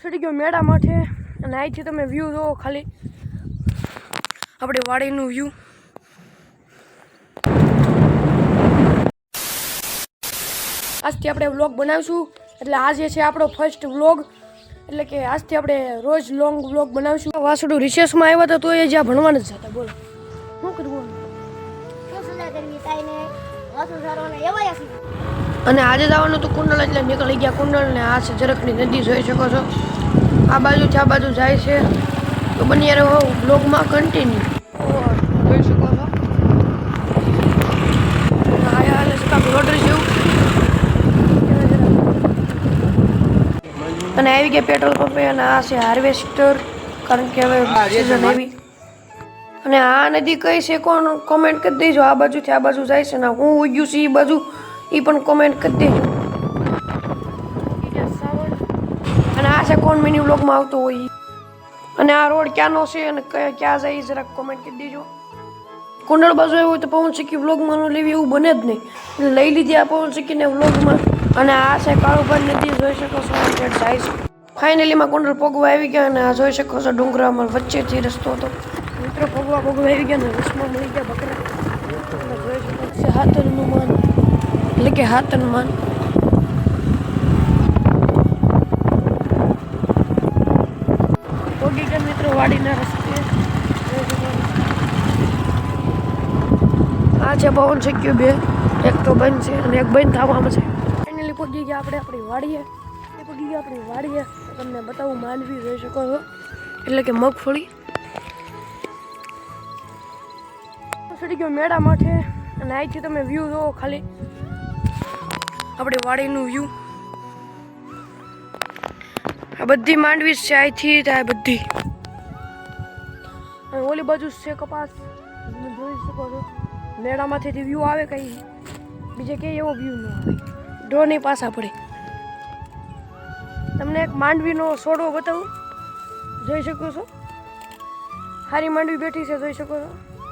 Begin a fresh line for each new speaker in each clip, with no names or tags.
ચડી ગયો મેળામાંથી અને અહીંથી તમે વ્યૂ જોવો ખાલી આપણે વાડીનું વ્યૂ। આજથી આપણે વ્લોગ બનાવીશું, એટલે આજે છે આપણો ફર્સ્ટ વ્લોગ, એટલે કે આજથી આપણે રોજ લોંગ વ્લોગ બનાવીશું। વાસુડું રિસેસમાં આવ્યા હતા તો એ જ્યાં ભણવા નથી જતા, બોલો શું કરવું। અને આજે જવાનું તો કુંડળ, એટલે નીકળી ગયા કુંડળ ને આ છે ઝરખની નદી, જોઈ શકો છો આ બાજુથી આ બાજુ જાય છે। તો બની રહો બ્લોગમાં કન્ટિન્યુ, જોઈ શકો છો આયા હાલે છે કાંક લોડર જેવું। અને આવી ગયા પેટ્રોલ પંપે, અને આ છે હાર્વેસ્ટર, કારણ કે હવે સીઝન આવી। અને આ નદી કઈ છે કોણ કોમેન્ટ કરી દેજો, આ બાજુથી આ બાજુ જાય છે ને હું ઉગ્યું છે એ બાજુ એ પણ કોમેન્ટ કરી દેજો। અને આ છે કોણ મિની વ્લોગમાં આવતો હોય, અને આ રોડ ક્યાંનો છે અને ક્યાં જાય જરાક કોમેન્ટ કરી દેજો। કુંડળ બાજુ એવું હોય તો પવન ચક્કી વ્લોગમાં ન લેવી એવું બને જ નહીં, એટલે લઈ લીધી આ પવન ચક્કીને વ્લોગમાં। અને આ છે કાળુભાઈ નદી, જોઈ શકો છો જાય છે। ફાઇનલીમાં કુંડળ પગવા આવી ગયા, અને આ જોઈ શકો છો ડુંગરામાં વચ્ચેથી રસ્તો હતો મિત્રો, પગવા આવી ગયા ને રસમાં મળી ગયા બકરા। જોઈ શકો છો હાથરનું માન, એટલે કે હાથન માન। પગી ગયા મિત્રો વાડીના રસ્તે, આ છે પવન ચક્કી બે, એક તો બંધ છે અને એક બંધ થવામાં છે। ફાઇનલી પગી ગયા આપણે આપણી વાડીએ, પગી ગયા આપણી વાડીએ, તમને બતાવું માંડવી જોઈ શકો છો, એટલે કે મગફળી। ચડી ગયો મેળામાંથી, અને અહીંથી તમે વ્યૂ જોવો ખાલી આપણી વાડીનું વ્યૂ। આ બધી માંડવી છે અહીંથી આ બધી, અને ઓલી બાજુ છે કપાસ, તમે જોઈ શકો છો। મેળામાંથી વ્યૂ આવે કઈ બીજે કે એવો વ્યૂ ન આવે, ડ્રોની પાછા પડે। તમને એક માંડવીનો છોડવો બતાવું, જોઈ શકો છો સારી માંડવી બેઠી છે, જોઈ શકો છો।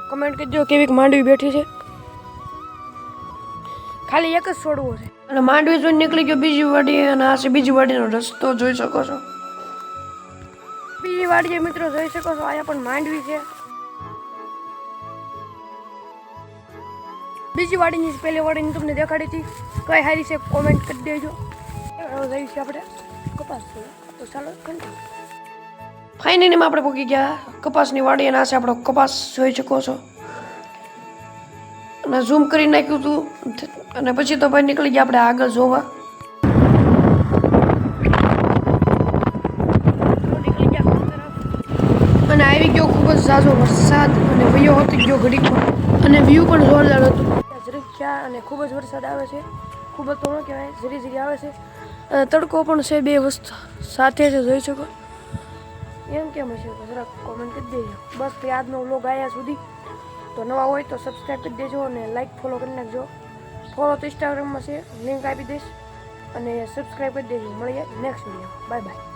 કમેન્ટ કરજો કેવી માંડવી બેઠી છે, ખાલી એક જ છોડવો છે। અને માંડવી જોઈને નીકળી ગયો બીજી વાડી, અને આ છે બીજી વાડીનો રસ્તો, જોઈ શકો છો બીજી વાડીએ મિત્રો, જોઈ શકો છો અહીંયા પણ માંડવી છે। બીજી વાડીની પહેલી વાડીની તમને દેખાડી હતી, કઈ સારી છે કોમેન્ટ કરી દેજો। જઈ છે આપણે કપાસ, તો ચાલો ફાઇનલીમાં આપણે પહોંચી ગયા કપાસની વાડી, અને આ છે આપણો કપાસ, જોઈ શકો છો। અને ઝૂમ કરી નાખ્યું હતું, અને પછી તો ભાઈ નીકળી ગયા આપણે આગળ જોવા। અને આવી ગયો ખૂબ જ ઝાઝો વરસાદ, અને વયો હતી ગયો ઘડીકમાં, અને વ્યૂ પણ જોરદાર હતું। ઝરીખ્યા અને ખૂબ જ વરસાદ આવે છે, ખૂબ જ તો ન કહેવાય, ઝરી ઝરી આવે છે, અને તડકો પણ છે, બે વસ્તુ સાથે છે, જોઈ શકો એમ કેમ હશે જરાક કોમેન્ટ કરી દેજો। બસ આજનો વ્લોગ આવ્યા સુધી, તો નવા હોય તો સબસ્ક્રાઈબ કરી દેજો અને લાઈક ફોલો કરી નાખજો। ફોલો તો ઇન્સ્ટાગ્રામમાં છે, લિંક આપી દઈશ, અને સબસ્ક્રાઈબ કરી દેજો। મળીએ નેક્સ્ટ વિડીયો, બાય બાય।